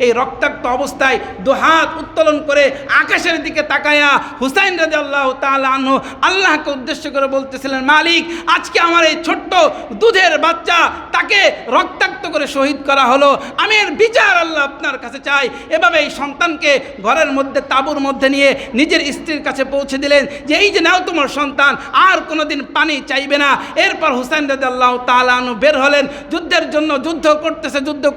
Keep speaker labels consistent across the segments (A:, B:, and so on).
A: এই রক্তাক্ত অবস্থায় দুহাত উত্তোলন করে আকাশের দিকে তাকায়া হুসাইন রাদিয়াল্লাহু তাআলা আনহু আল্লাহকে উদ্দেশ্য করে বলতেছিলেন, মালিক, আজকে আমার এই ছোট্ট দুধের বাচ্চা তাকে রক্তাক্ত করে শহীদ করা হলো, আমি এর বিচার আল্লাহ আপনার কাছে চাই। এভাবে এই সন্তানকে ঘরের মধ্যে তাঁবুর মধ্যে নিয়ে নিজের স্ত্রীর কাছে পৌঁছে দিলেন যে এই যে নাও তোমার সন্তান, আর কোনোদিন পানি চাইবে না। এরপর হুসাইন রাদিয়াল্লাহু তাআলা আনহু বের হলেন যুদ্ধের জন্য। যুদ্ধ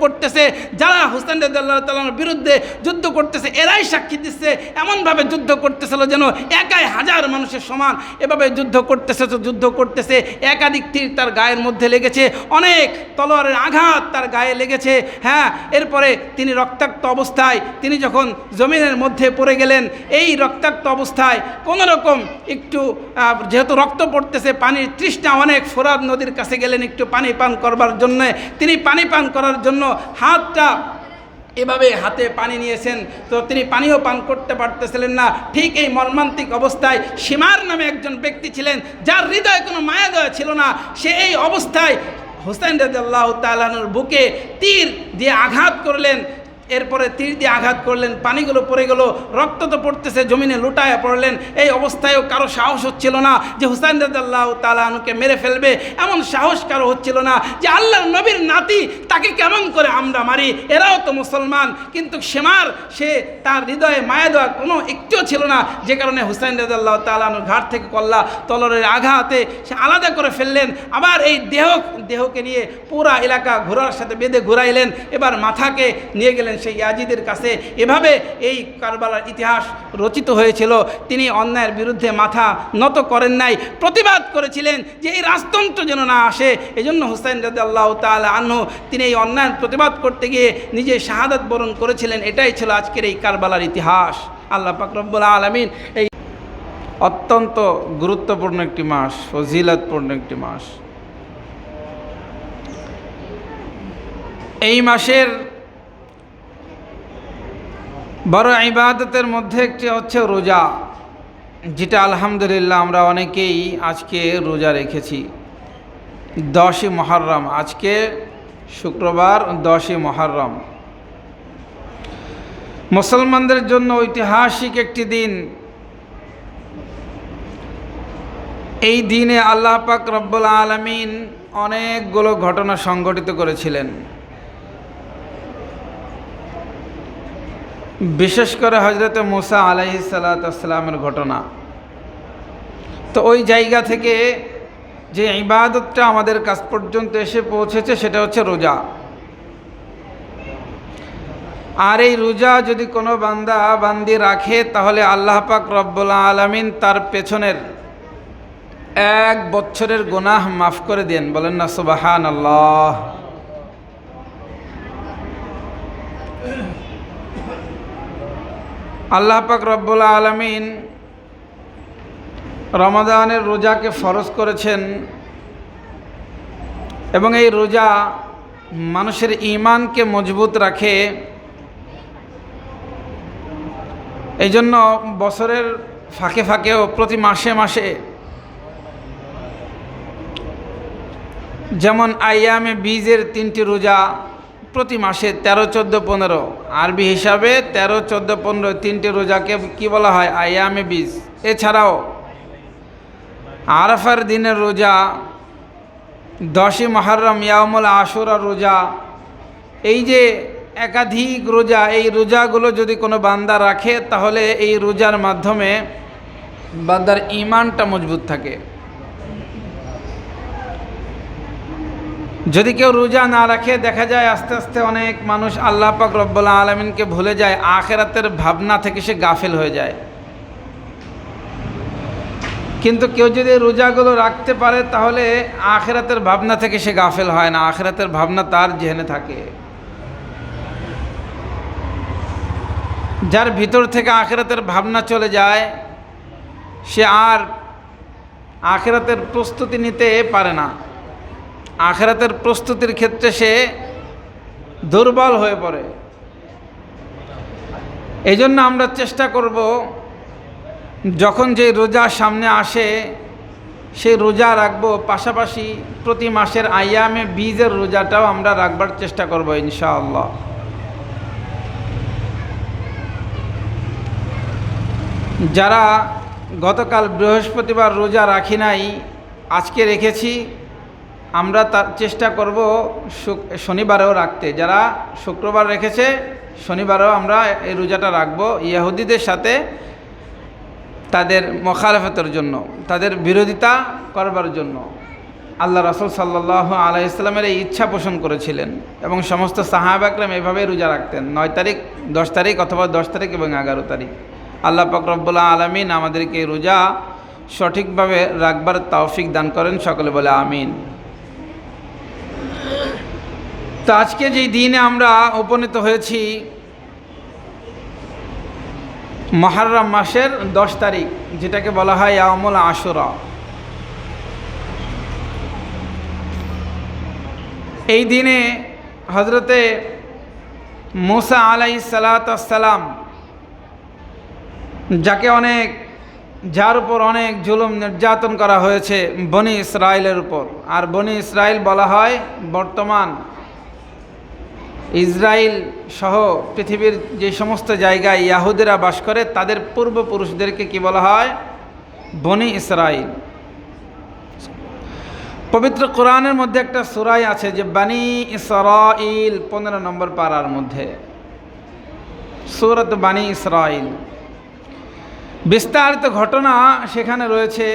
A: করতেছে যারা হুসাইন রাদিয়াল্লাহু তাআলা আনহুর বিরুদ্ধে যুদ্ধ করতেছে এরাই সাক্ষী দিচ্ছে, এমনভাবে যুদ্ধ করতেছিল যেন একাই হাজার মানুষের সমান। এভাবে যুদ্ধ করতেছে একাধিক তীর তার গায়ের মধ্যে লেগেছে, অনেক তলোয়ারের আঘাত তার গায়ে লেগেছে। হ্যাঁ, এরপরে তিনি রক্তাক্ত অবস্থায় তিনি যখন জমিনের মধ্যে পড়ে গেলেন, এই রক্তাক্ত অবস্থায় কোনোরকম একটু যেহেতু রক্ত পড়তেছে, পানির তৃষ্ণা অনেক, ফোরাত নদীর কাছে গেলেন একটু পানি পান করবার জন্য। তিনি পানি পান করার জন্য হাতটা এভাবে হাতে পানি নিয়েছেন, তো তিনি পানিও পান করতে পারতেছিলেন না। ঠিক এই মর্মান্তিক অবস্থায় শিমার নামে একজন ব্যক্তি ছিলেন যার হৃদয়ে কোনো মায়া দয়া ছিল না। সে এই অবস্থায় হুসাইন রাদিয়াল্লাহু তাআলা আনহুর বুকে তীর দিয়ে আঘাত করলেন। এরপরে তীর দিয়ে আঘাত করলেন, পানিগুলো পড়ে গেল, রক্ত তো পড়তেছে, জমিনে লুটায় পড়লেন। এই অবস্থায়ও কারো সাহস হচ্ছিল না যে হুসাইন রাদিয়াল্লাহু তাআলা আনহুকে মেরে ফেলবে, এমন সাহস কারো হচ্ছিল না যে আল্লাহর নবীর নাতি তাকে কেমন করে আমরা মারি, এরাও তো মুসলমান। কিন্তু সে তার হৃদয়ে মায়া দেওয়া কোনো একটুও ছিল না, যে কারণে হুসাইন রাদিয়াল্লাহু তাআলা আনহুর ঘাট থেকে কল্লা তলোয়ারের আঘাতে সে আলাদা করে ফেললেন। আবার এই দেহকে নিয়ে পুরা এলাকা ঘোড়ার সাথে বেঁধে ঘুরাইলেন, এবার মাথাকে নিয়ে গেলেন সেই ইয়াজিদের কাছে। এভাবে এই কারবালার ইতিহাস রচিত হয়েছিল। তিনি অন্যায়ের বিরুদ্ধে মাথা নত করেন নাই, প্রতিবাদ করেছিলেন যে এই রাজতন্ত্র যেন না আসে। এজন্য হুসাইন রাদিয়াল্লাহু তাআলা আনহু তিনি এই অন্যায়ের প্রতিবাদ করতে গিয়ে নিজে শাহাদাত বরণ করেছিলেন। এটাই ছিল আজকের এই কারবালার ইতিহাস। আল্লাহ পাক রব্বুল আলামিন এই অত্যন্ত গুরুত্বপূর্ণ একটি মাস, ফজিলতপূর্ণ একটি মাস। এই মাসের বড় ইবাদতের মধ্যে একটি হচ্ছে রোজা, যেটা আলহামদুলিল্লাহ আমরা অনেকেই আজকে রোজা রেখেছি। 10ই মুহররম, আজকে শুক্রবার 10ই মুহররম, মুসলমানদের জন্য ঐতিহাসিক একটি দিন। এই দিনে আল্লাহ পাক রব্বুল আলামিন অনেকগুলো ঘটনা সংঘটিত করেছিলেন। বিশেষ করে হযরত মুসা আলাইহিস সালাতু ওয়াস সালামের ঘটনা। তো ওই জায়গা থেকে যে ইবাদতটা আমাদের কাছ পর্যন্ত এসে পৌঁছেছে সেটা হচ্ছে রোজা। আর এই রোজা যদি কোনো বান্দি রাখে তাহলে আল্লাহ পাক রব্বুল আলামিন তার পেছনের 1 বছরের গুনাহ মাফ করে দেন। বলেন না সুবহানাল্লাহ। আল্লাহ পাক রব্বুল আলামিন রমাদানের রোজাকে ফরজ করেছেন এবং এই রোজা মানুষের ঈমানকে মজবুত রাখে। এই জন্য বছরের ফাঁকে ফাঁকেও প্রতি মাসে মাসে, যেমন আইয়ামে বীজের 3টি রোজা প্রতি মাসে 13, 14, 15 আরবি হিসাবে 13, 14, 15 3টি রোজাকে কি বলা হয়? আইয়ামে বীজ। এছাড়াও আরাফার দিনের রোজা, 10ই মুহররম ইয়াউমুল আশুরা রোজা, এই যে একাধিক রোজা, এই রোজাগুলো যদি কোনো বান্দা রাখে তাহলে এই রোজার মাধ্যমে বান্দার ঈমানটা মজবুত থাকে। যদি কেউ রোজা না রাখে দেখা যায় আস্তে আস্তে অনেক মানুষ আল্লাহ পাক রব্বুল আলামিনকে ভুলে যায়, আখিরাতের ভাবনা থেকে সে গাফিল হয়ে যায়। কিন্তু কেউ যদি রোজাগুলো রাখতে পারে তাহলে আখিরাতের ভাবনা থেকে সে গাফিল হয় না, আখিরাতের ভাবনা তার জেহেনে থাকে। যার ভিতর থেকে আখিরাতের ভাবনা চলে যায় সে আর আখিরাতের প্রস্তুতি নিতে পারে না, আখিরাতের প্রস্তুতির ক্ষেত্রে সে দুর্বল হয়ে পড়ে। এই জন্য আমরা চেষ্টা করব যখন যে রোজা সামনে আসে সেই রোজা রাখবো, পাশাপাশি প্রতি মাসের আইয়ামে বীজের রোজাটাও আমরা রাখবার চেষ্টা করব ইনশাআল্লাহ। যারা গতকাল বৃহস্পতিবার রোজা রাখি নাই, আজকে রেখেছি, আমরা তার চেষ্টা করব শনিবারেও রাখতে। যারা শুক্রবার রেখেছে শনিবারেও আমরা এই রোজাটা রাখব, ইহুদিদের সাথে তাদের মুখালাফতের জন্য, তাদের বিরোধিতা করবার জন্য। আল্লাহ রাসূল সাল্লাল্লাহু আলাইহি সাল্লামের এই ইচ্ছা পোষণ করেছিলেন এবং সমস্ত সাহাবা একরাম এভাবে রোজা রাখতেন, 9 তারিখ, 10 তারিখ অথবা 10 তারিখ এবং 11 তারিখ। আল্লাহ পাক রব্বুল আলামিন আমাদেরকে এই রোজা সঠিকভাবে রাখবার তৌফিক দান করেন, সকলে বলে আমিন। তো আজকে যেই দিনে আমরা উপনীত হয়েছি, মুহররম মাসের 10 তারিখ, যেটাকে বলা হয় ইয়াউমুল আশুরা। এই দিনে হযরতে মুসা আলাইহিস সালাম, যার উপর অনেক জুলুম নির্যাতন করা হয়েছে বনি ইসরাইলের উপর, আর বনি ইসরাইল বলা হয় বর্তমান ইসরাইল সহ পৃথিবীর যে সমস্ত জায়গায় ইহুদিরা বাস করে তাদের পূর্বপুরুষদেরকে কি বলা হয়? বনি ইসরাইল। পবিত্র কোরআনের মধ্যে একটা সূরা আছে যে বনি ইসরাইল, 15 নম্বর পারার মধ্যে সূরাত বনি ইসরাইল, বিস্তারিত ঘটনা সেখানে রয়েছে।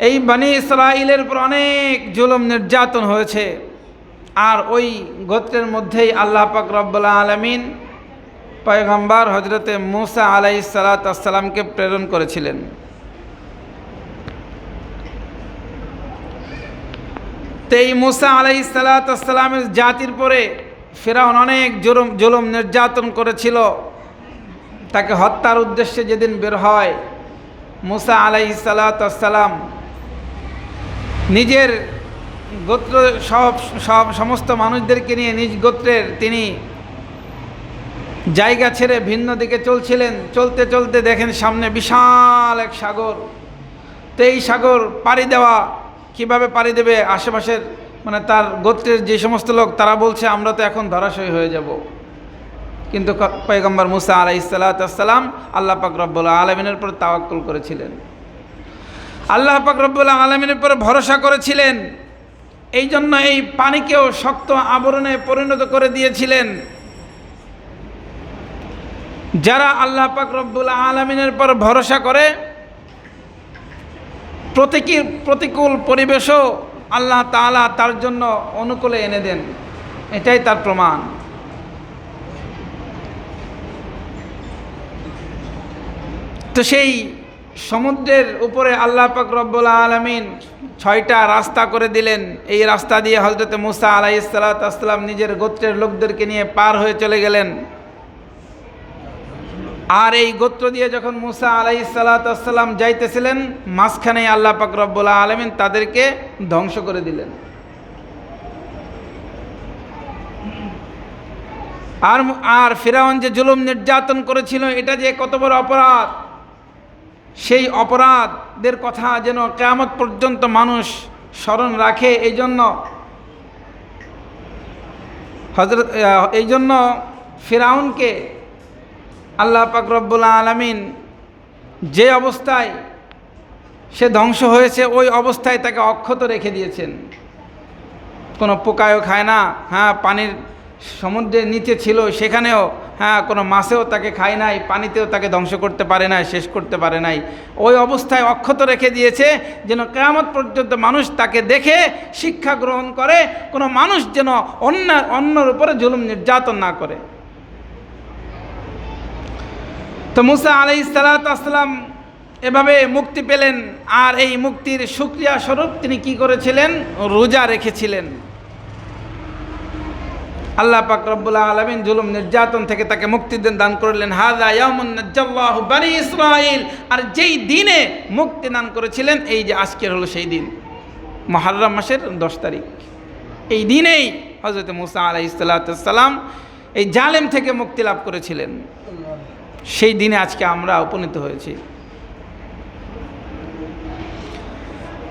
A: এই বনি ইসরাইলের উপর অনেক জুলুম নির্যাতন হয়েছে, আর ওই গোত্রের মধ্যেই আল্লাহ পাক রব্বুল আলামিন পয়গম্বর হযরতে মুসা আলাইহিস সালামকে প্রেরণ করেছিলেন। তো এই মুসা আলাইহিস সালামের জাতির পরে ফিরআউন অনেক জুলুম নির্যাতন করেছিল। তাকে হত্যার উদ্দেশ্যে যেদিন বের হয়, মুসা আলাইহিস সালাম নিজের গোত্র সমস্ত মানুষদেরকে নিয়ে নিজ গোত্রের তিনি জায়গা ছেড়ে ভিন্ন দিকে চলছিলেন। চলতে চলতে দেখেন সামনে বিশাল এক সাগর। তো এই সাগর পাড়ি দেওয়া, কিভাবে পাড়ি দেবে? আশেপাশের তার গোত্রের যে সমস্ত লোক তারা বলছে আমরা তো এখন ধরাশয়ী হয়ে যাব। কিন্তু পয়গম্বর মুসা আলাইহিস সালাম আল্লাহ পাক রব্বুল আলামিনের উপর তাওয়াক্কুল করেছিলেন, আল্লাহ পাক রব্বুল আলামিনের উপর ভরসা করেছিলেন। এই জন্য এই পানিকেও শক্ত আবরণে পরিণত করে দিয়েছিলেন। যারা আল্লাহ পাক রব্বুল আলামিনের উপর ভরসা করে, প্রতিকূল পরিবেশও আল্লাহ তাআলা তার জন্য অনুকূলে এনে দেন, এটাই তার প্রমাণ। তো সেই সমুদ্রের উপরে আল্লাহ পাক রব্বুল আলামিন 6টা রাস্তা করে দিলেন। এই রাস্তা দিয়ে হযরত মুসা আলাইহিস সালাম নিজের গোত্রের লোকদেরকে নিয়ে পার হয়ে চলে গেলেন। আর এই গোত্র দিয়ে যখন মুসা আলাইহিস সালাম যাইতেছিলেন, মাঝখানে আল্লাহ পাক রব্বুল আলামিন তাদেরকে ধ্বংস করে দিলেন। আর ফিরআউন যে জুলুম নির্যাতন করেছিল, এটা যে কত বড় অপরাধ, সেই অপরাধের কথা যেন কিয়ামত পর্যন্ত মানুষ স্মরণ রাখে। এই জন্য ফিরআউনকে আল্লাহ পাক রব্বুল আলামিন যে অবস্থায় সে ধ্বংস হয়েছে ওই অবস্থায় তাকে অক্ষত রেখে দিয়েছেন। কোনো পোকায়ও খায় না, পানির সমুদ্রের নিচে ছিল সেখানেও কোনো মাছেও তাকে খায় নাই, পানিতেও তাকে ধ্বংস করতে পারে নাই, শেষ করতে পারে নাই। ওই অবস্থায় অক্ষত রেখে দিয়েছে যেন কিয়ামত পর্যন্ত মানুষ তাকে দেখে শিক্ষা গ্রহণ করে, কোনো মানুষ যেন অন্যের উপরে জুলুম নির্যাতন না করে। তো মুসা আলাইহিস সালাম এভাবে মুক্তি পেলেন, আর এই মুক্তির শুকরিয়া স্বরূপ তিনি কি করেছিলেন? রোজা রেখেছিলেন। আল্লাহ পাক রব্বুল আলামিন জুলুম নির্যাতন থেকে তাকে মুক্তি দান করলেন। হাযা ইয়াউমুন নাজ্জাল্লাহু বনি ইসরাইল। আর যেই দিনে মুক্তি দান করেছিলেন, এই যে আজকের হলো সেই দিন, মুহররম মাসের 10 তারিখ। এই দিনেই হযরত মুসা আলাইহিস সালাম এই জালেম থেকে মুক্তি লাভ করেছিলেন। সেই দিনে আজকে আমরা উপনীত হয়েছি।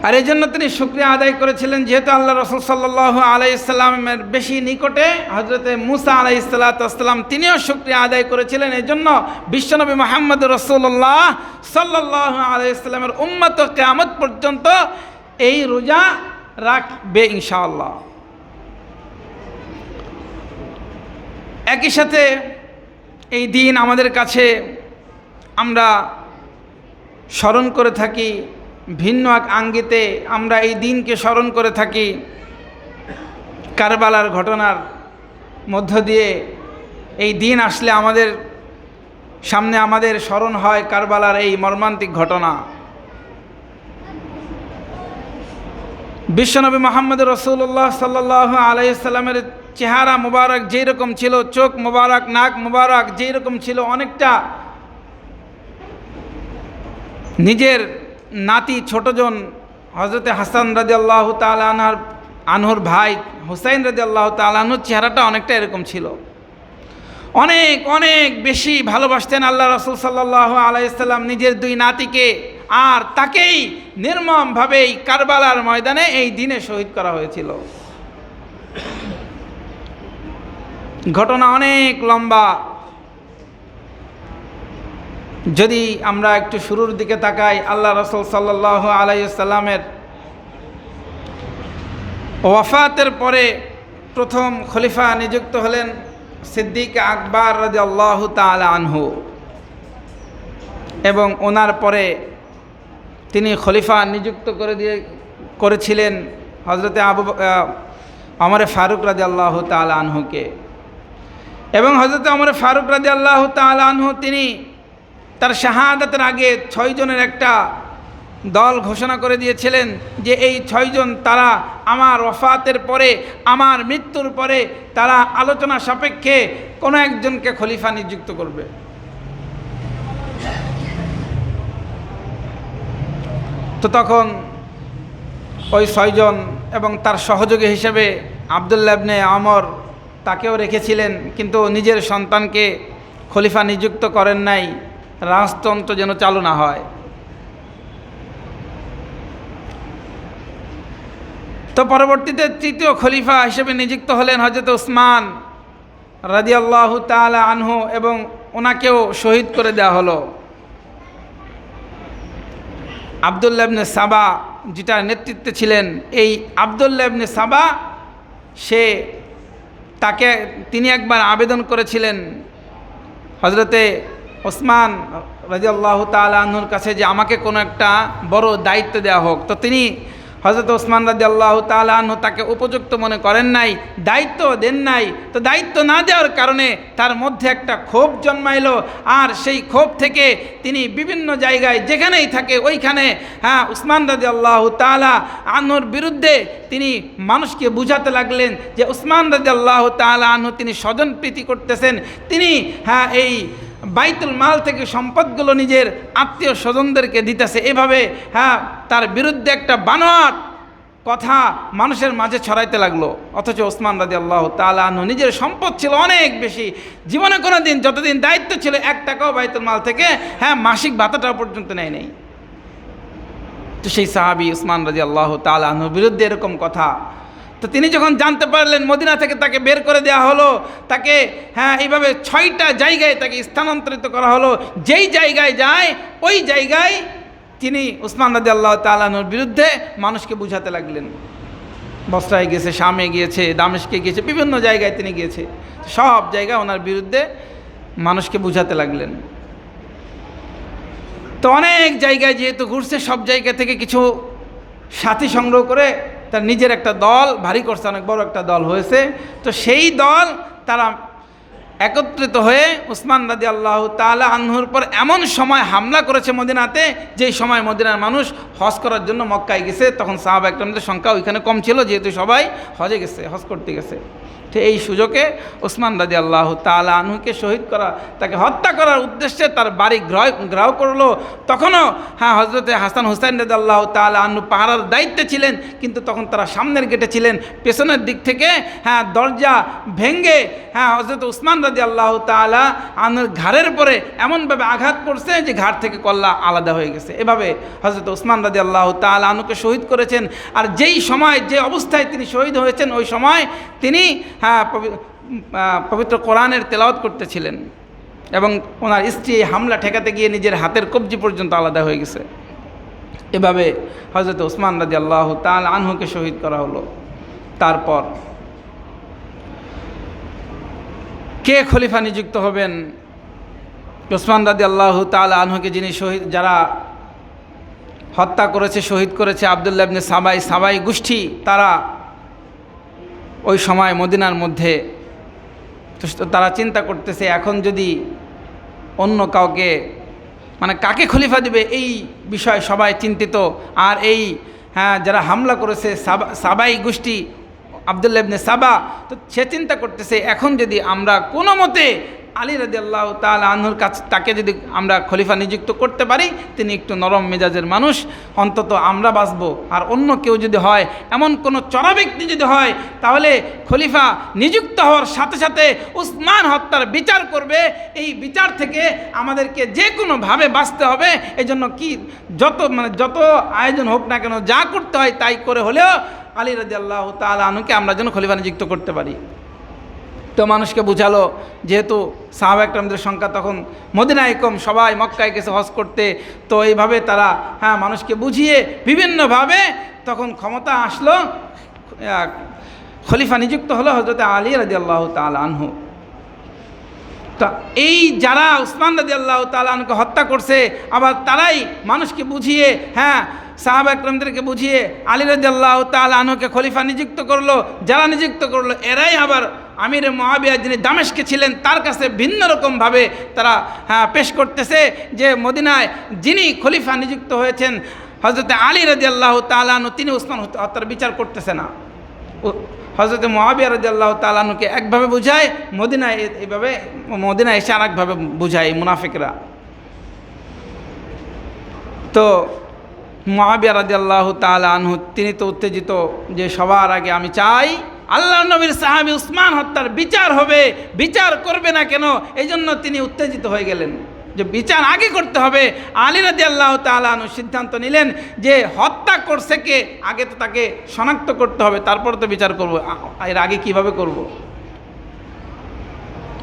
A: আর এই জন্য তিনি শুকরিয়া আদায় করেছিলেন, যেহেতু আল্লাহ রাসূল সাল্লাল্লাহু আলাইহি সাল্লামের বেশি নিকটে হযরতে মুসা আলাইহিস সালাম তিনিও শুকরিয়া আদায় করেছিলেন। এই জন্য বিশ্বনবী মুহাম্মদ রাসূলুল্লাহ সাল্লাল্লাহু আলাইহি সাল্লামের উম্মত কিয়ামত পর্যন্ত এই রোজা রাখবে ইনশাআল্লাহ। একই সাথে এই দিন আমাদের কাছে আমরা স্মরণ করে থাকি, ভিন্ন এক আঙ্গিতে আমরা এই দিনকে স্মরণ করে থাকি। কারবালার ঘটনার মধ্য দিয়ে এই দিন আসলে আমাদের সামনে আমাদের স্মরণ হয় কারবালার এই মর্মান্তিক ঘটনা। বিশ্বনবী মুহাম্মদ রাসূলুল্লাহ সাল্লাল্লাহু আলাইহি সাল্লামের চেহারা মুবারক যেই রকম ছিল, চোখ মুবারক, নাক মুবারক যেই রকম ছিল, অনেকটা নিজের নাতি ছোটজন হযরতে হাসান রাদিয়াল্লাহু তাআলা আনহুর ভাই হুসাইন রাদিয়াল্লাহু তাআলা আনহুর চেহারাটা অনেকটা এরকম ছিল। অনেক অনেক বেশি ভালোবাসতেন আল্লাহ রাসূল সাল্লাল্লাহু আলাইহি সাল্লাম নিজের দুই নাতিকে, আর তাকেই নির্মমভাবেই কারবালার ময়দানে এই দিনে শহীদ করা হয়েছিল। ঘটনা অনেক লম্বা। যদি আমরা একটু শুরুর দিকে তাকাই, আল্লাহ রাসূল সাল্লাল্লাহু আলাইহি সাল্লামের ওয়াফাতের পরে প্রথম খলিফা নিযুক্ত হলেন সিদ্দিক আকবর রাদিয়াল্লাহু তাআলা আনহু, এবং ওনার পরে তিনি খলিফা নিযুক্ত করেছিলেন হযরতে ওমর ফারুক রাদিয়াল্লাহু তাআলা আনহুকে। এবং হযরতে ওমর ফারুক রাদিয়াল্লাহু তাআলা আনহু তিনি তার শাহাদাতের আগে 6 জনের একটা দল ঘোষণা করে দিয়েছিলেন যে এই 6 জন তারা আমার ওয়াফাতের পরে, আমার মৃত্যুর পরে তারা আলোচনা সাপেক্ষে কোনো একজনকে খলিফা নিযুক্ত করবে। তো তখন ওই 6 জন এবং তার সহযোগী হিসেবে আব্দুল্লাহ ইবনে ওমর তাকেও রেখেছিলেন, কিন্তু নিজের সন্তানকে খলিফা নিযুক্ত করেন নাই, রাজতন্ত্র যেন চালু না হয়। তো পরবর্তীতে তৃতীয় খলিফা হিসেবে নিযুক্ত হলেন হযরত উসমান রাদিয়াল্লাহু তাআলা আনহু, এবং ওনাকেও শহীদ করে দেওয়া হলো। আব্দুল্লাহ ইবনে সাবা যেটা নেতৃত্বে ছিলেন, এই আব্দুল্লাহ ইবনে সাবা তিনি একবার আবেদন করেছিলেন হযরতে ওসমান রাদিয়াল্লাহু তাআলা আনহুর কাছে যে আমাকে কোনো একটা বড় দায়িত্ব দেওয়া হোক। তো তিনি হযরত ওসমান রাদিয়াল্লাহু তাআলা আনহু তাকে উপযুক্ত মনে করেন নাই, দায়িত্ব দেন নাই। তো দায়িত্ব না দেওয়ার কারণে তার মধ্যে একটা ক্ষোভ জন্মাইলো, আর সেই ক্ষোভ থেকে তিনি বিভিন্ন জায়গায় যেখানেই থাকে ওইখানে উসমান রাদিয়াল্লাহু তাআলা আনহুর বিরুদ্ধে তিনি মানুষকে বুঝাতে লাগলেন যে উসমান রাদিয়াল্লাহু তাআলা আনহু তিনি স্বজনপ্রীতি করতেছেন, তিনি এই বাইতুল মাল থেকে সম্পদগুলো নিজের আত্মীয় স্বজনদেরকে দিতেছে। এভাবে তার বিরুদ্ধে একটা বানোয়াট কথা মানুষের মাঝে ছড়াইতে লাগলো। অথচ ওসমান রাদিয়াল্লাহু তাআলা আনহু নিজের সম্পদ ছিল অনেক বেশি, জীবনে কোনো দিন যতদিন দায়িত্ব ছিল 1 টাকাও বাইতুল মাল থেকে মাসিক ভাতাটা পর্যন্ত নেয় নাই। তো সেই সাহাবী ওসমান রাদিয়াল্লাহু তাআলা আনহুর বিরুদ্ধে এরকম কথা। তো তিনি যখন জানতে পারলেন মদিনা থেকে তাকে বের করে দেওয়া হলো, তাকে এইভাবে 6টা জায়গায় তাকে স্থানান্তরিত করা হলো। যেই জায়গায় যায় ওই জায়গায় তিনি উসমান রাদিয়াল্লাহু তাআলা আনহুর বিরুদ্ধে মানুষকে বুঝাতে লাগলেন। বসরায় গিয়েছে, শামে গিয়েছে, দামেস্কে গিয়েছে, বিভিন্ন জায়গায় তিনি গিয়েছে, সব জায়গায় ওনার বিরুদ্ধে মানুষকে বুঝাতে লাগলেন। তো অনেক জায়গায় যেহেতু ঘুরছে, সব জায়গা থেকে কিছু সাথী সংগ্রহ করে তার নিজের একটা দল ভারী করছে, অনেক বড় একটা দল হয়েছে। তো সেই দল তারা একত্রিত হয়ে উসমান রাদিয়াল্লাহু তাআলা আনহুর পর এমন সময় হামলা করেছে মদিনাতে, যেই সময় মদিনার মানুষ হজ করার জন্য মক্কায় গেছে। তখন সাহাবা একরামদের সংখ্যা ওইখানে কম ছিল, যেহেতু সবাই হজে গেছে, হজ করতে গেছে। তো এই সুযোগে ওসমান রাদিয়াল্লাহু তাআলা আনহুকে শহীদ করা, তাকে হত্যা করার উদ্দেশ্যে তার বাড়ি ঘেরাও করলো। তখনও হযরতে হাসান হুসাইন রাদিয়াল্লাহু তাআলা আনহু পাহারার দায়িত্বে ছিলেন, কিন্তু তখন তারা সামনের গেটে ছিলেন। পেছনের দিক থেকে দরজা ভেঙে হযরত ওসমান রাদিয়াল্লাহু তাআলা আনহুর ঘাড়ের পরে এমনভাবে আঘাত করছে যে ঘাড় থেকে কল্লা আলাদা হয়ে গেছে। এভাবে হযরত ওসমান রাদিয়াল্লাহু তাআলা আনহুকে শহীদ করেছেন। আর যেই সময়, যে অবস্থায় তিনি শহীদ হয়েছেন, ওই সময় তিনি পবিত্র কোরআনের তেলাওয়াত করতেছিলেন এবং ওনার স্ত্রী হামলা ঠেকাতে গিয়ে নিজের হাতের কবজি পর্যন্ত আলাদা হয়ে গেছে। এভাবে হযরত ওসমান রাদিয়াল্লাহু তাআলা আনহুকে শহীদ করা হলো। তারপর কে খলিফা নিযুক্ত হবেন? ওসমান রাদিয়াল্লাহু তাআলা আনহুকে যিনি যারা হত্যা করেছে, শহীদ করেছে, আব্দুল্লাহ ইবনে সাবাই গোষ্ঠী, তারা ওই সময় মদিনার মধ্যে তারা চিন্তা করতেছে, এখন যদি অন্য কাউকে, মানে কাকে খলিফা দিবে, এই বিষয়ে সবাই চিন্তিত। আর এই যারা হামলা করেছে সাবাই গোষ্ঠী, আব্দুল্লাহ ইবনে সাবা, তো সে চিন্তা করতেছে, এখন যদি আমরা কোনো মতে আলী রাদিয়াল্লাহু তাআলা আনহুর কাছে তাকে যদি আমরা খলিফা নিযুক্ত করতে পারি, তিনি একটু নরম মেজাজের মানুষ, অন্তত আমরা বাঁচব। আর অন্য কেউ যদি হয়, এমন কোনো চড়া ব্যক্তি যদি হয়, তাহলে খলিফা নিযুক্ত হওয়ার সাথে সাথে উসমান হত্যার বিচার করবে। এই বিচার থেকে আমাদেরকে যে কোনোভাবে বাঁচতে হবে। এই জন্য কি যত আয়োজন হোক না কেন, যা করতে হয় তাই করে হলেও আলী রাদিয়াল্লাহু তাআলা আনহুকে আমরা যেন খলিফা নিযুক্ত করতে পারি। তো মানুষকে বুঝালো, যেহেতু সাহাবা একরামদের সংখ্যা তখন মদিনায় কম, সবাই মক্কায় গেছে হজ করতে, তো এইভাবে তারা মানুষকে বুঝিয়ে বিভিন্নভাবে তখন ক্ষমতা আসলো, খলিফা নিযুক্ত হলো হযরত আলী রাদিয়াল্লাহু তাআলা আনহু। তা এই যারা উসমান রাদিয়াল্লাহু তাআলা আনহুকে হত্যা করছে, আবার তারাই মানুষকে বুঝিয়ে, সাহাবা একরামদেরকে বুঝিয়ে আলী রাদিয়াল্লাহু তাআলা আনহুকে খলিফা নিযুক্ত করলো। যারা নিযুক্ত করলো, এরাই আবার আমিরে মুআবিয়া যিনি দামেস্কে ছিলেন, তার কাছে ভিন্ন রকমভাবে তারা পেশ করতেছে যে মদিনায় যিনি খলিফা নিযুক্ত হয়েছেন হযরত আলী রাদিয়াল্লাহু তাআলা আনহু, তিনি উসমান হত্যার বিচার করতেছে না। হযরত মুআবিয়া রাদিয়াল্লাহু তাআলা আনহুকে একভাবে বুঝায়, মদিনায় এইভাবে মদিনায় এসে আরেকভাবে বুঝায় মুনাফিকরা। তো মুআবিয়া রাদিয়াল্লাহু তাআলা আনহু তিনি তো উত্তেজিত যে সবার আগে আমি চাই আল্লাহর নবীর সাহাবী উসমান হত্যার বিচার হবে, বিচার করবে না কেন, এই জন্য তিনি উত্তেজিত হয়ে গেলেন যে বিচার আগে করতে হবে। আলী রাদিয়াল্লাহু তাআলা আনহু সিদ্ধান্ত নিলেন যে হত্যা করছে কে, আগে তো তাকে শনাক্ত করতে হবে, তারপর তো বিচার করব, এর আগে কিভাবে করব।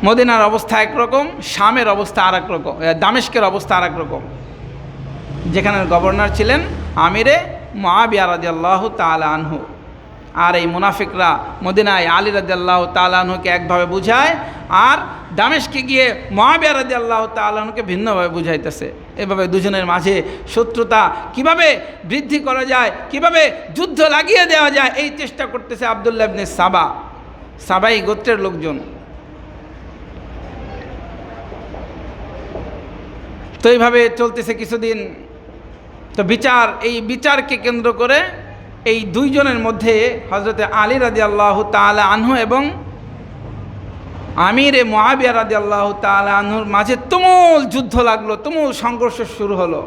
A: মদিনার অবস্থা একরকম, শামের অবস্থা আর এক রকম, দামেস্কের অবস্থা আর এক রকম, যেখানে গভর্নর ছিলেন আমিরে মুআবিয়া রাদিয়াল্লাহু তাআলা আনহু। আর এই মুনাফিকরা মদিনায় আলী রাদিয়াল্লাহু তাআলা আনহুকে একভাবে বুঝায়, আর দামেস্কে গিয়ে মুআবিয়া রাদিয়াল্লাহু তাআলা আনহুকে ভিন্নভাবে বুঝাইতেছে। এভাবে দুজনের মাঝে শত্রুতা কিভাবে বৃদ্ধি করা যায়, কিভাবে যুদ্ধ লাগিয়ে দেওয়া যায়, এই চেষ্টা করতেছে আব্দুল্লাহ ইবনে সাবাই গোত্রের লোকজন। তো এইভাবে চলতেছে কিছুদিন। তো এই বিচারকে কেন্দ্র করে এই দুইজনের মধ্যে হযরতে আলী রাদিয়াল্লাহু তাআলা আনহু এবং আমিরে মুআবিয়া রাদিয়াল্লাহু তাআলা আনহুর মাঝে তুমুল যুদ্ধ লাগলো, তুমুল সংঘর্ষ শুরু হলো।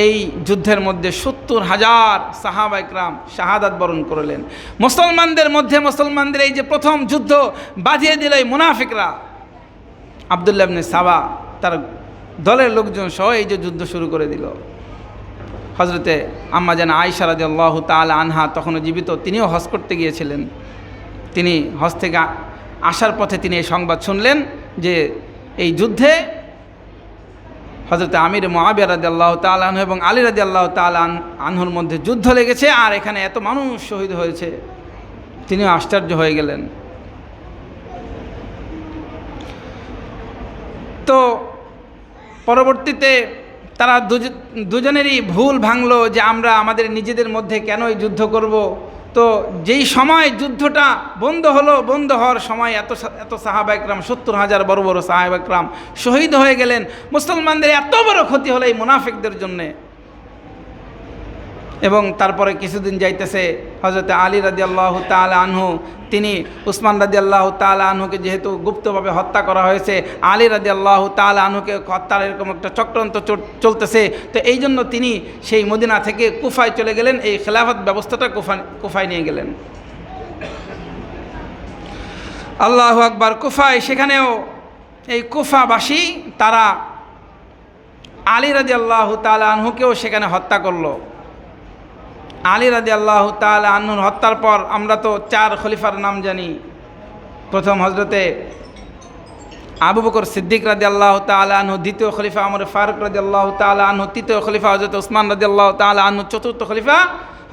A: এই যুদ্ধের মধ্যে ৭০,০০০ সাহাবা একরাম শাহাদাত বরণ করলেন। মুসলমানদের এই যে প্রথম যুদ্ধ বাঁধিয়ে দিল এই মুনাফিকরা, আব্দুল্লাহ ইবনে সাবা তার দলের লোকজন সহ এই যে যুদ্ধ শুরু করে দিল। হযরতে আম্মা জান আয়েশা রাদিয়াল্লাহু তাআলা আনহা তখনও জীবিত, তিনিও হজ করতে গিয়েছিলেন। তিনি হজ থেকে আসার পথে তিনি এই সংবাদ শুনলেন যে এই যুদ্ধে হযরতে আমির মুআবিয়া রাদিয়াল্লাহু তাআলা আনহু এবং আলী রাদিয়াল্লাহু তাআলা আনহুর মধ্যে যুদ্ধ লেগেছে, আর এখানে এত মানুষ শহীদ হয়েছে। তিনিও আশ্চর্য হয়ে গেলেন। তো পরবর্তীতে তারা দুজনেরই ভুল ভাঙলো যে আমরা আমাদের নিজেদের মধ্যে কেন এই যুদ্ধ করব। তো যেই সময় যুদ্ধটা বন্ধ হওয়ার সময় এত সাহাবা একরাম ৭০,০০০ বড় বড় সাহাবা একরাম শহীদ হয়ে গেলেন। মুসলমানদের এত বড় ক্ষতি হলো এই মুনাফিকদের জন্যে। এবং তারপরে কিছুদিন যাইতেছে হযরত আলী রাদিয়াল্লাহু তাআলা আনহু তিনি উসমান রাদিয়াল্লাহু তাআলা আনহুকে যেহেতু গুপ্তভাবে হত্যা করা হয়েছে, আলী রাদিয়াল্লাহু তাআলা আনহুকে হত্যার এরকম একটা চক্রান্ত চলতেছে, তো এই জন্য তিনি সেই মদিনা থেকে কুফায় চলে গেলেন, এই খেলাফত ব্যবস্থাটা কুফায় নিয়ে গেলেন। আল্লাহু আকবার। কুফায় সেখানেও এই কুফাবাসী তারা আলী রাদিয়াল্লাহু তাআলা আনহুকেও সেখানে হত্যা করলো। আলী রাদিয়াল্লাহু তাআলা আনহুর হত্যার পর আমরা তো 4 খলিফার নাম জানি। প্রথম হজরতে আবু বকর সিদ্দিক রাদিয়াল্লাহু তাআলা আনহু, দ্বিতীয় খলিফা ওমর ফারুক রাদিয়াল্লাহু তাআলা আনহু, তৃতীয় খলিফা হজরত উসমান রাদিয়াল্লাহু তাআলা আনহু, চতুর্থ খলিফা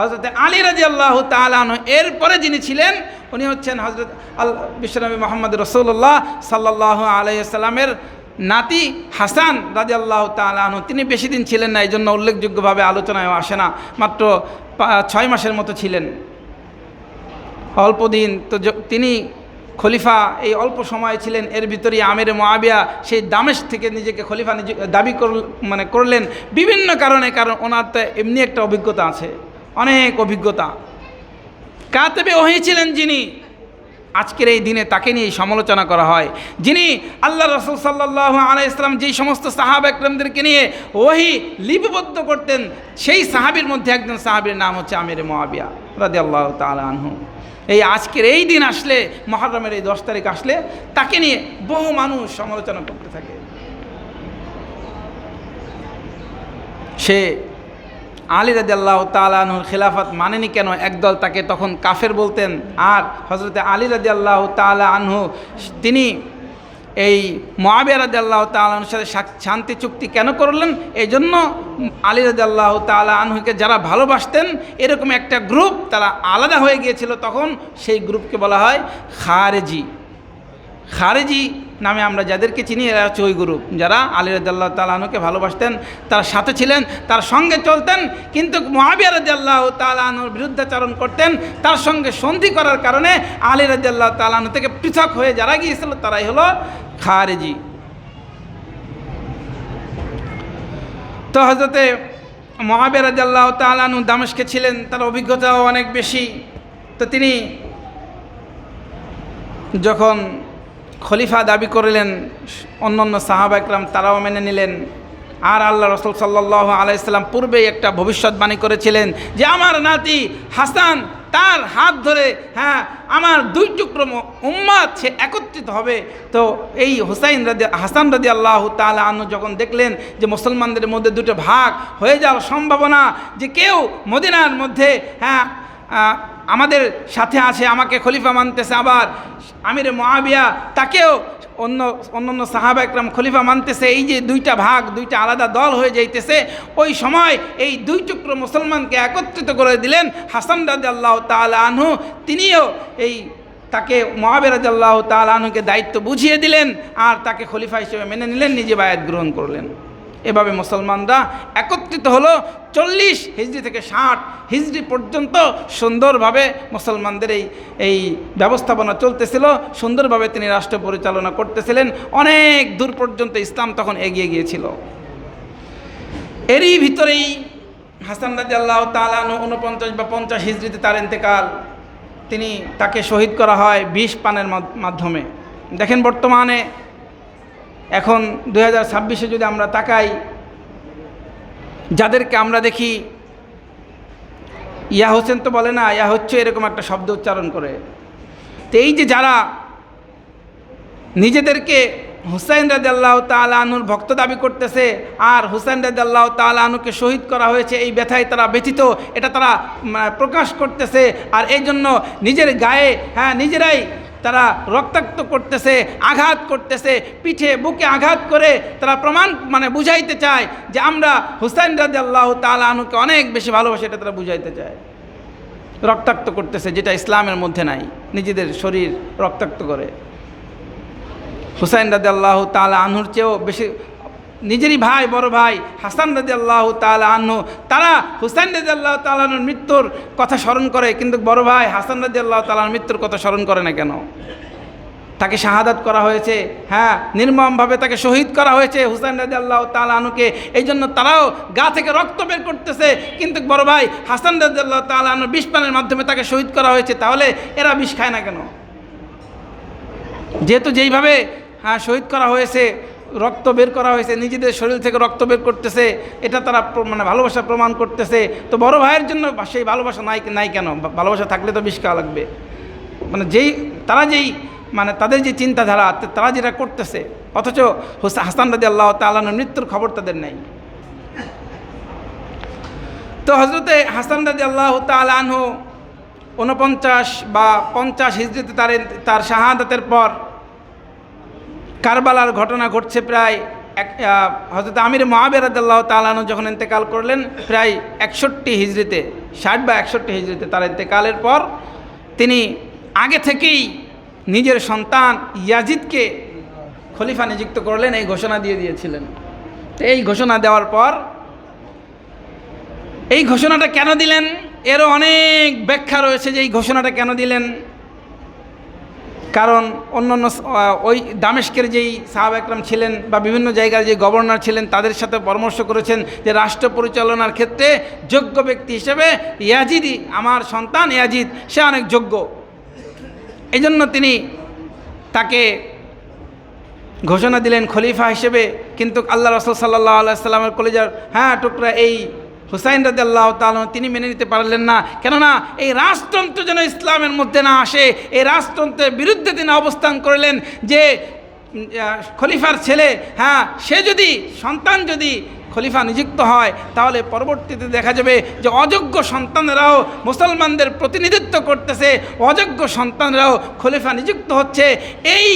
A: হজরতে আলী রাদিয়াল্লাহু তাআলা আনহু। এরপরে যিনি ছিলেন উনি হচ্ছেন হজরত বিশ্বনবী মুহাম্মদ রাসূলুল্লাহ সাল্লাল্লাহু আলাইহি ওয়াসাল্লামের নাতি হাসান রাদিয়াল্লাহু তাআলা আনহু। তিনি বেশি দিন ছিলেন না, এই জন্য উল্লেখযোগ্যভাবে আলোচনায় আসে না, মাত্র 6 মাসের মতো ছিলেন, অল্প দিন। তো তিনি খলিফা এই অল্প সময় ছিলেন, এর ভিতরেই আমির মুআবিয়া সেই দামেস্ক থেকে নিজেকে খলিফা দাবি করলেন বিভিন্ন কারণে, কারণ ওনার তো এমনি একটা অভিজ্ঞতা আছে, অনেক অভিজ্ঞতা। কাতেবে ওহী ছিলেন যিনি, আজকের এই দিনে তাকে নিয়ে সমালোচনা করা হয়। যিনি আল্লাহ রাসূল সাল্লাল্লাহু আলাইহি ওয়াসাল্লাম যেই সমস্ত সাহাবা একরামদেরকে নিয়ে ওহী লিপিবদ্ধ করতেন, সেই সাহাবীর মধ্যে একজন সাহাবীর নাম হচ্ছে আমির মুআবিয়া রাদিয়াল্লাহু তাআলা আনহু। এই আজকের এই দিন আসলে, মুহররমের এই 10 তারিখ আসলে, তাকে নিয়ে বহু মানুষ সমালোচনা করতে থাকে। সে আলী রাদিয়াল্লাহু তাআলা আনহুর খিলাফত মানেনি কেন? একদল তাকে তখন কাফের বলতেন, আর হযরতে আলী রাদিয়াল্লাহু তাআলা আনহু তিনি এই মুআবিয়া রাদিয়াল্লাহু তাআলা আনহুর সাথে শান্তি চুক্তি কেন করলেন? এই জন্য আলী রাদিয়াল্লাহু তাআলা আনহুকে যারা ভালোবাসতেন এরকম একটা গ্রুপ তারা আলাদা হয়ে গিয়েছিল, তখন সেই গ্রুপকে বলা হয় খারেজি। খারেজি নামে আমরা যাদেরকে চিনি এরা হচ্ছে ওই গ্রুপ, যারা আলী রাদিয়াল্লাহু তাআলা আনহুকে ভালোবাসতেন, তার সাথে ছিলেন, তার সঙ্গে চলতেন, কিন্তু মুআবিয়া রাদিয়াল্লাহু তাআলা আনহুর বিরুদ্ধাচরণ করতেন। তার সঙ্গে সন্ধি করার কারণে আলী রাদিয়াল্লাহু তাআলা আনহু থেকে পৃথক হয়ে যারা গিয়েছিল তারাই হলো খারেজি। তো হযরতে মুআবিয়া রাদিয়াল্লাহু তাআলা আনহু দামেস্কে ছিলেন, তার অভিজ্ঞতাও অনেক বেশি। তো তিনি যখন খলিফা দাবি করলেন, অন্যান্য সাহাবা একরাম তারাও মেনে নিলেন। আর আল্লাহ রাসূল সাল্লাল্লাহু আলাইহি সাল্লাম পূর্বেই একটা ভবিষ্যৎবাণী করেছিলেন যে আমার নাতি হাসান, তার হাত ধরে আমার 2 টুকরো উম্মত সে একত্রিত হবে। তো এই হাসান রাদিয়াল্লাহু তাআলা আনহু যখন দেখলেন যে মুসলমানদের মধ্যে 2টো ভাগ হয়ে যাওয়ার সম্ভাবনা, যে কেউ মদিনার মধ্যে আমাদের সাথে আছে, আমাকে খলিফা মানতেছে, আবার আমির মুআবিয়া তাকেও অন্য সাহাবা একরাম খলিফা মানতেছে, এই যে 2টা ভাগ, 2টা আলাদা দল হয়ে যাইতেছে, ওই সময় এই 2 টুকরো মুসলমানকে একত্রিত করে দিলেন হাসান রাদিয়াল্লাহু তাআলা আনহু। তিনিও তাকে মুআবিয়া রাদিয়াল্লাহু তাআলা আনহুকে দায়িত্ব বুঝিয়ে দিলেন, আর তাকে খলিফা হিসেবে মেনে নিলেন, নিজে বায়াত গ্রহণ করলেন। এভাবে মুসলমানরা একত্রিত হলো। 40 হিজরি থেকে 60 হিজরি পর্যন্ত সুন্দরভাবে মুসলমানদের এই ব্যবস্থাপনা চলতেছিল, সুন্দরভাবে তিনি রাষ্ট্র পরিচালনা করতেছিলেন। অনেক দূর পর্যন্ত ইসলাম তখন এগিয়ে গিয়েছিল। এরই ভিতরেই হাসান রাদিয়াল্লাহু তাআলা আনহু 49 বা 50 হিজরিতে তার ইন্তেকাল। তাকে শহীদ করা হয় 20 পানের মাধ্যমে। দেখেন বর্তমানে এখন 2026-এ যদি আমরা তাকাই, যাদেরকে আমরা দেখি ইয়া হোসেন তো বলে না, ইয়া হচ্ছে এরকম একটা শব্দ উচ্চারণ করে। তো এই যে যারা নিজেদেরকে হুসাইন রাদিয়াল্লাহু তাআলা আনহুর ভক্ত দাবি করতেছে, আর হুসাইন রাদিয়াল্লাহু তাআলা আনহুকে শহীদ করা হয়েছে এই ব্যথায় তারা ব্যথিত, এটা তারা প্রকাশ করতেছে। আর এই জন্য নিজের গায়ে নিজেরাই তারা রক্তাক্ত করতেছে, আঘাত করতেছে, পিঠে বুকে আঘাত করে তারা প্রমাণ বুঝাইতে চায় যে আমরা হুসাইন রাদিয়াল্লাহু তাআলা আনহুকে অনেক বেশি ভালোবাসি, এটা তারা বুঝাইতে চায়। রক্তাক্ত করতেছে, যেটা ইসলামের মধ্যে নাই, নিজেদের শরীর রক্তাক্ত করে। হুসাইন রাদিয়াল্লাহু তাআলা আনহুর চেয়েও বেশি নিজেরই ভাই, বড় ভাই হাসান রাদিয়াল্লাহু তাআলা আনহু, তারা হুসাইন রাদিয়াল্লাহু তাআলা আনহুর মৃত্যুর কথা স্মরণ করে, কিন্তু বড় ভাই হাসান রাদিয়াল্লাহু তাআলার মৃত্যুর কথা স্মরণ করে না কেন? তাকে শাহাদাত করা হয়েছে, হ্যাঁ, নির্মমভাবে তাকে শহীদ করা হয়েছে হুসাইন রাদিয়াল্লাহু তাআলা আনহুকে। এই জন্য তারাও গা থেকে রক্ত বের করতেছে, কিন্তু বড় ভাই হাসান রাদিয়াল্লাহু তাআলা আনহু বিষ পানের মাধ্যমে তাকে শহীদ করা হয়েছে, তাহলে এরা বিষ খায় না কেন? যেহেতু যেইভাবে শহীদ করা হয়েছে, রক্ত বের করা হয়েছে, নিজেদের শরীর থেকে রক্ত বের করতেছে, এটা তারা মানে ভালোবাসা প্রমাণ করতেছে। তো বড় ভাইয়ের জন্য সেই ভালোবাসা নাই কেন? ভালোবাসা থাকলে তো বিষ খাওয়া লাগবে। মানে মানে তাদের যে চিন্তাধারা, তারা যেটা করতেছে, অথচ হাসান রাদিয়াল্লাহু তাআলা আনহুর মৃত্যুর খবর তাদের নেই। তো হযরতে হাসান রাদিয়াল্লাহু তাআলা আনহু 49 বা 50 হিজরিতে তার শাহাদাতের পর কারবালার ঘটনা ঘটছে প্রায় হযরত আমির মুআবিয়া রাদিয়াল্লাহু তাআলা আনহু যখন ইন্তেকাল করলেন প্রায় 61 হিজরিতে, 60 বা 61 হিজরিতে তার ইন্তেকালের পর তিনি আগে থেকেই নিজের সন্তান ইয়াজিদকে খলিফা নিযুক্ত করলেন, এই ঘোষণা দিয়ে দিয়েছিলেন। তো এই ঘোষণা দেওয়ার পর এই ঘোষণাটা কেন দিলেন, এরও অনেক ব্যাখ্যা রয়েছে যে এই ঘোষণাটা কেন দিলেন। কারণ অন্যান্য ওই দামেস্কের যেই সাহাবা একরাম ছিলেন বা বিভিন্ন জায়গার যে গভর্নর ছিলেন, তাদের সাথে পরামর্শ করেছেন যে রাষ্ট্র পরিচালনার ক্ষেত্রে যোগ্য ব্যক্তি হিসেবে ইয়াজিদই, আমার সন্তান ইয়াজিদ, সে অনেক যোগ্য। এই জন্য তিনি তাকে ঘোষণা দিলেন খলিফা হিসেবে। কিন্তু আল্লাহ রাসূল সাল্লাল্লাহু আলাইহি সাল্লামের কলিজার টুকরা এই হুসাইন রাদিয়াল্লাহু তাআলা তিনি মেনে নিতে পারলেন না। কেননা এই রাজতন্ত্র যেন ইসলামের মধ্যে না আসে, এই রাজতন্ত্রের বিরুদ্ধে তিনি অবস্থান করলেন যে খলিফার ছেলে, সে যদি সন্তান যদি খলিফা নিযুক্ত হয়, তাহলে পরবর্তীতে দেখা যাবে যে অযোগ্য সন্তানরাও মুসলমানদের প্রতিনিধিত্ব করতেছে, অযোগ্য সন্তানরাও খলিফা নিযুক্ত হচ্ছে। এই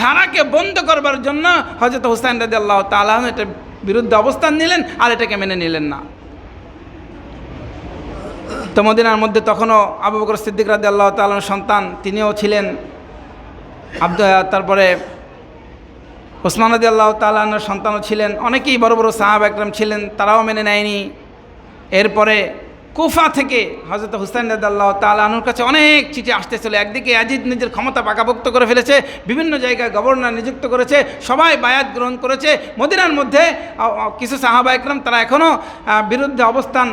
A: ধারাকে বন্ধ করবার জন্য হযরত হুসাইন রাদিয়াল্লাহু তাআলা এটার বিরুদ্ধে অবস্থান নিলেন আর এটাকে মেনে নিলেন না। তো মদিনার মধ্যে তখনও আবু বকর সিদ্দিক রাদিয়াল্লাহু তাআলার সন্তান তিনিও ছিলেন, তারপরে ওসমান রাদিয়াল্লাহু তাআলার সন্তানও ছিলেন, অনেকেই বড় বড় সাহাবা একরাম ছিলেন, তারাও মেনে নেয়নি। এরপরে কুফা থেকে হযরত হুসাইন রাদিয়াল্লাহু তাআলা আনহুর কাছে অনেক চিঠি আসতেছিল। একদিকে ইয়াজিদ নিজের ক্ষমতা পাকাপোক্ত করে ফেলেছে, বিভিন্ন জায়গায় গভর্নর নিযুক্ত করেছে, সবাই বায়াত গ্রহণ করেছে। মদিনার মধ্যে কিছু সাহাবা একরাম তারা এখনও বিরুদ্ধে অবস্থান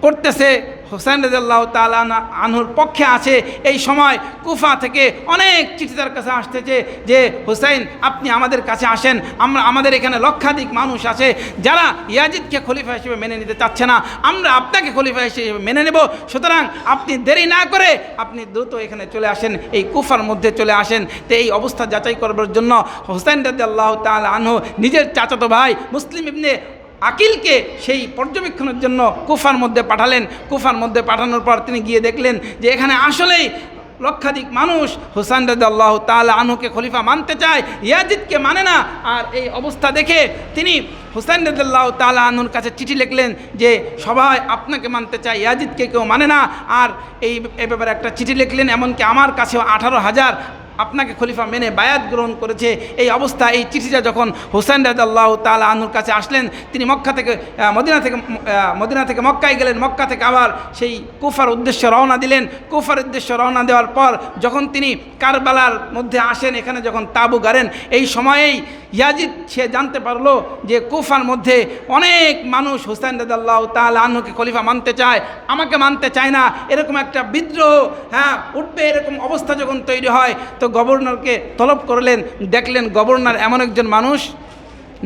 A: করতেছে, হুসাইন রাদিয়াল্লাহু তাআলা আনহুর পক্ষে আছে। এই সময় কুফা থেকে অনেক চিঠি তার কাছে আসতেছে যে হুসাইন, আপনি আমাদের কাছে আসেন, আমাদের এখানে লক্ষাধিক মানুষ আছে যারা ইয়াজিদকে খলিফা হিসেবে মেনে নিতে চাচ্ছে না, আমরা আপনাকে খলিফা হিসেবে মেনে নেব। সুতরাং আপনি দেরি না করে আপনি দ্রুত এখানে চলে আসেন, এই কুফার মধ্যে চলে আসেন। তো এই অবস্থা যাচাই করবার জন্য হুসাইন রাদিয়াল্লাহু তাআলা আনহু নিজের চাচাতো ভাই মুসলিম ইবনে আকিলকে সেই পর্যবেক্ষণের জন্য কুফার মধ্যে পাঠালেন। কুফার মধ্যে পাঠানোর পর তিনি গিয়ে দেখলেন যে এখানে আসলেই লক্ষাধিক মানুষ হুসাইন রাদিয়াল্লাহু তাআলা আনহুকে খলিফা মানতে চায়, ইয়াজিদকে মানে না। আর এই অবস্থা দেখে তিনি হুসাইন রাদিয়াল্লাহু তাআলা আনহুর কাছে চিঠি লিখলেন যে সবাই আপনাকে মানতে চায়, ইয়াজিদকে কেউ মানে না। আর এই ব্যাপারে একটা চিঠি লিখলেন, এমনকি আমার কাছেও 18,000 আপনাকে খলিফা মেনে বায়াত গ্রহণ করেছে। এই অবস্থা, এই চিঠিটা যখন হুসাইন রাদিয়াল্লাহু তাআলা আনহুর কাছে আসলেন, তিনি মদিনা থেকে মক্কায় গেলেন, মক্কা থেকে আবার সেই কুফার উদ্দেশ্যে রওনা দিলেন। কুফার উদ্দেশ্যে রওনা দেওয়ার পর যখন তিনি কারবালার মধ্যে আসেন, এখানে যখন তাঁবু গাড়েন, এই সময়েই ইয়াজিদ সে জানতে পারলো যে কুফার মধ্যে অনেক মানুষ হুসাইন রাদিয়াল্লাহু তাআলা আনহুকে খলিফা মানতে চায়, আমাকে মানতে চায় না, এরকম একটা বিদ্রোহ উঠবে, এরকম অবস্থা যখন তৈরি হয়, তো গভর্নরকে তলব করলেন। দেখলেন গভর্নর এমন একজন মানুষ,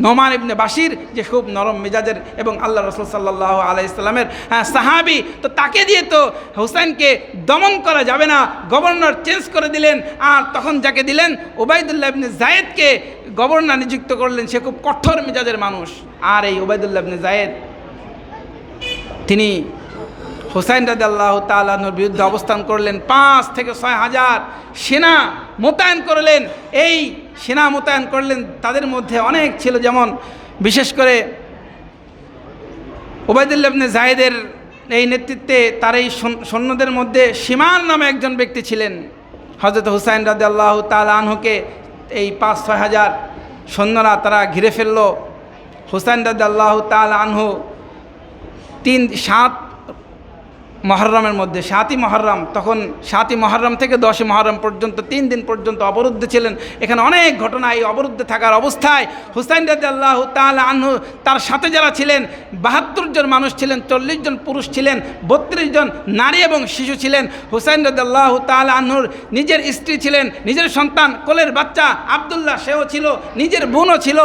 A: নোমান ইবনে বাশির, যে খুব নরম মেজাজের এবং আল্লাহ রাসূল সাল্লাল্লাহু আলাইহি সাল্লামের সাহাবী। তো তাকে দিয়ে তো হুসাইনকে দমন করা যাবে না, গভর্নর চেঞ্জ করে দিলেন। আর তখন যাকে দিলেন উবাইদুল্লাহ ইবনে যায়েদকে গভর্নর নিযুক্ত করলেন, সে খুব কঠোর মেজাজের মানুষ। আর এই উবাইদুল্লাহ ইবনে যায়েদ তিনি হুসাইন রাদিয়াল্লাহু তাআলা আনহুর বিরুদ্ধে অবস্থান করলেন। 5 থেকে 6 হাজার সেনা মোতায়েন করলেন। এই সেনা মোতায়েন করলেন, তাদের মধ্যে অনেক ছিল, যেমন বিশেষ করে উবাইদুল্লাহ ইবনে যায়েদের এই নেতৃত্বে তার এই সৈন্যদের মধ্যে সিমান নামে একজন ব্যক্তি ছিলেন। হযরত হুসাইন রাদিয়াল্লাহু তাআলা আনহুকে এই 5-6 হাজার সৈন্যরা তারা ঘিরে ফেলল। হুসাইন রাদিয়াল্লাহু তাআলা আনহু 7 মহরমের মধ্যে 7ই মহরম, তখন 7ই মহরম থেকে 10ই মহরম পর্যন্ত 3 দিন পর্যন্ত অবরুদ্ধ ছিলেন। এখানে অনেক ঘটনা, এই অবরুদ্ধে থাকার অবস্থায় হুসাইন রাদিয়াল্লাহু তাআলা আনহু তার সাথে যারা ছিলেন 72 জন মানুষ ছিলেন, 40 জন পুরুষ ছিলেন, 32 জন নারী এবং শিশু ছিলেন। হুসাইন রাদিয়াল্লাহু তাআলা আনহুর নিজের স্ত্রী ছিলেন, নিজের সন্তান কোলের বাচ্চা আব্দুল্লাহ সেও ছিল, নিজের বোনও ছিল।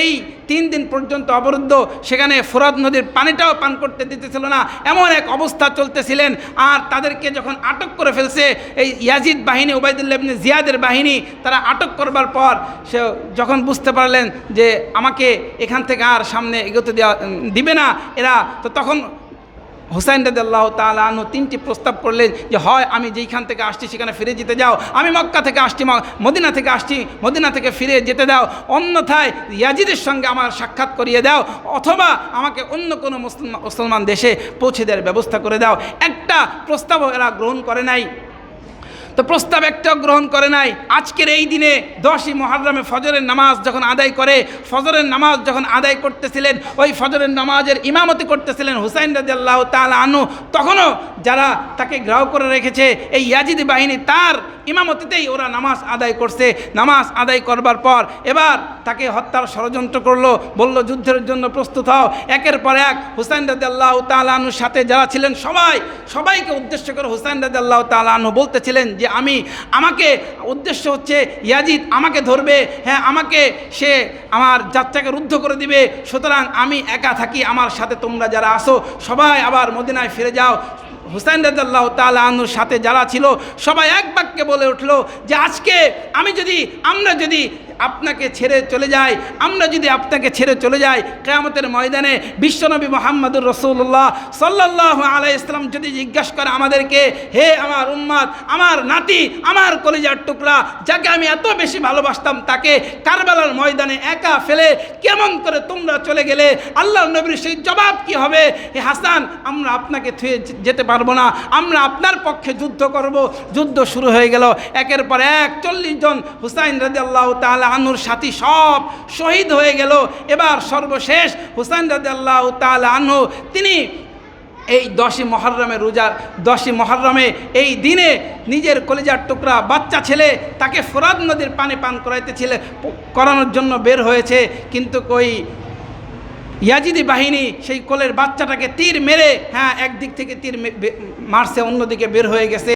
A: এই 3 দিন পর্যন্ত অবরুদ্ধ, সেখানে ফোরাত নদীর পানিটাও পান করতে দিতেছিল না, এমন এক অবস্থা চলতেছিলেন। আর তাদেরকে যখন আটক করে ফেলছে এই ইয়াজিদ বাহিনী, উবাইদুল্লাহ ইবনে জিয়াদের বাহিনী, তারা আটক করবার পর সে যখন বুঝতে পারলেন যে আমাকে এখান থেকে আর সামনে এগোতে দিবে না এরা, তো তখন হুসাইন রাদিয়াল্লাহু তাআলা আনহু 3টি প্রস্তাব করলেন যে হয় আমি যেইখান থেকে আসছি সেখানে ফিরে যেতে দাও, আমি মক্কা থেকে আসছি, মদিনা থেকে আসছি, মদিনা থেকে ফিরে যেতে দাও, অন্যথায় ইয়াজিদের সঙ্গে আমার সাক্ষাৎ করিয়ে দাও, অথবা আমাকে অন্য কোনো মুসলমান দেশে পৌঁছে দেওয়ার ব্যবস্থা করে দাও। একটা প্রস্তাবও এরা গ্রহণ করে নাই। তো প্রস্তাব একটাও গ্রহণ করে নাই। আজকের এই দিনে 10ই মুহররমে ফজরের নামাজ যখন আদায় করে, ফজরের নামাজ যখন আদায় করতেছিলেন, ওই ফজরের নামাজের ইমামতি করতেছিলেন হুসাইন রাদিয়াল্লাহু তাআলা আনহু, তখনও যারা তাকে ঘেরাও করে রেখেছে এই ইয়াজিদি বাহিনী, তার ইমামতিতেই ওরা নামাজ আদায় করছে। নামাজ আদায় করবার পর এবার তাকে হত্যার ষড়যন্ত্র করলো, বলল যুদ্ধের জন্য প্রস্তুত হও। একের পর এক হুসাইন রাদিয়াল্লাহু তাআলা আনহুর সাথে যারা ছিলেন সবাইকে উদ্দেশ্য করে হুসাইন রাদিয়াল্লাহু তাআলা আনহু বলতেছিলেন যে আমাকে উদ্দেশ্য হচ্ছে ইয়াজিদ আমাকে ধরবে, হ্যাঁ আমাকে সে আমার যাত্রাকে রুদ্ধ করে দিবে, সুতরাং আমি একা থাকি, আমার সাথে তোমরা যারা আসো সবাই আবার মদিনায় ফিরে যাও। হুসাইন রাদিয়াল্লাহু তাআলা আনহুর সাথে যারা ছিল সবাই এক বাক্যে বলে উঠলো যে আজকে আমরা যদি আপনাকে ছেড়ে চলে যাই, কিয়ামতের ময়দানে বিশ্বনবী মুহাম্মদুর রাসূলুল্লাহ সাল্লাল্লাহু আলাইহি ওয়াসাল্লাম যদি জিজ্ঞাসা করে আমাদেরকে, হে আমার উম্মত, আমার নাতি, আমার কলিজার টুকরা, যাকে আমি এত বেশি ভালোবাসতাম, তাকে কারবালার ময়দানে একা ফেলে কেমন করে তোমরা চলে গেলে, আল্লাহর নবীর সেই জবাব কি হবে? হে হাসান, আমরা আপনাকে থুয়ে যেতে পারবো না, আমরা আপনার পক্ষে যুদ্ধ করব। যুদ্ধ শুরু হয়ে গেল। একের পর এক 40 জন হুসাইন রাদিয়াল্লাহু তাআলা আনহুর সাথী সব শহীদ হয়ে গেল। এবার সর্বশেষ হুসাইন রাদিয়াল্লাহু তাআলা আনহু তিনি এই 10ই মুহররমে এই দিনে নিজের কলিজার টুকরা বাচ্চা ছেলে তাকে ফোরাত নদীর পানি পান করানোর জন্য বের হয়েছে, কিন্তু কই ইয়াজিদি বাহিনী সেই কোলের বাচ্চাটাকে তীর মেরে, হ্যাঁ একদিক থেকে তীর মারছে, অন্যদিকে বের হয়ে গেছে।